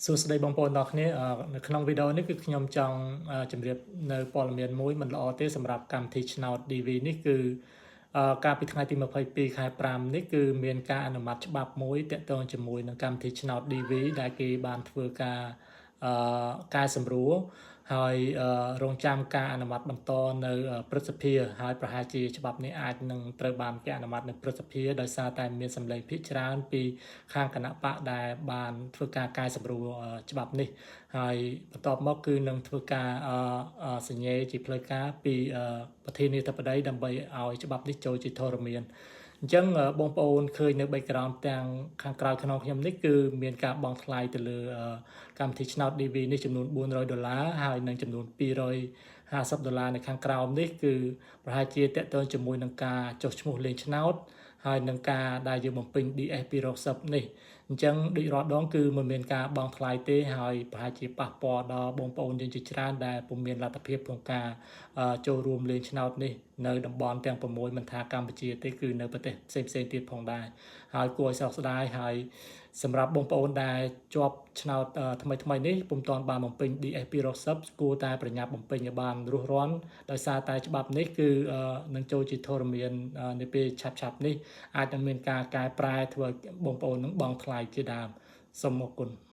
សួស្តីបងប្អូនទាំងគ្នានៅក្នុងវីដេអូនេះគឺខ្ញុំចង់ជម្រាបនៅព័ត៌មានមួយមិនល្អទេសម្រាប់កម្មវិធីឆ្នោត DV នេះគឺកាលពីថ្ងៃទី22ខែ5នេះគឺមានការអនុម័តច្បាប់មួយទាក់ទងជាមួយនឹងកម្មវិធីឆ្នោត DV ដែលគេបានធ្វើការកែសម្រួលហើយរងចាំការអនុម័តបន្តនៅព្រឹទ្ធសភាហើយប្រហែលជាច្បាប់នេះអាចនឹងត្រូវបានគេអនុម័តនៅព្រឹទ្ធសភាដោយសារតែមានសម្លេងភាគច្រើនពីខាងគណៈបកដែលបានធ្វើការកែសម្រួលច្បាប់នេះហើយបន្ទាប់មកគឺនឹងធ្វើការសញ្ញេជាផ្លូវការពីប្រធានាធិបតីដើម្បីឲ្យច្បាប់នេះចូលជាធរមានអញ្ចឹងបងប្អូនឃើញនៅ background ទាំងខាងក្រៅខ្នងខ្ញុំនេះគឺមានការបង់ថ្លៃទៅលើកម្មវិធីឆ្នោត DV នេះចំនួន$400ហើយនិងចំនួន$250នៅខាងក្រោមនេះគឺប្រហែលជាតកតងជាមួយនឹងការចុះឈ្មោះលេងឆ្នោតហើយនឹងការដែលយើងបំពេញ DS 210នេះអញ្ចឹងដូចរាល់ដងគឺមិនមានការបង់ថ្លៃទេហើយប្រហែលជាប៉ះពាល់ដល់បងប្អូនយើងជាច្រើនដែលពុំមានលទ្ធភាពក្នុងការចូលរួមលេងឆ្នោតនេះនៅតំបន់ទាំង6មិនថាកម្ពុជាទេគឺនៅប្រទេសផ្សេងៗទៀតផងដែរហើយគួរឲ្យសោកស្ដាយហើយសម្រាប់បងប្អូនដែលជាប់ឆ្នោតថ្មីនេះពុំទាន់បានបំពេញ DS 210គួរតែប្រញាប់បំពេញឲ្យបានរួសរាន់ដោយសារតែច្បាប់នេះគឺនឹងចូលជាធរមាននៅពេលឆាប់នេះអាចនឹងមានការកែប្រែធ្វើឲ្យបងប្អូននឹងបង់ថ្លៃជាដើមសូមអរគុណ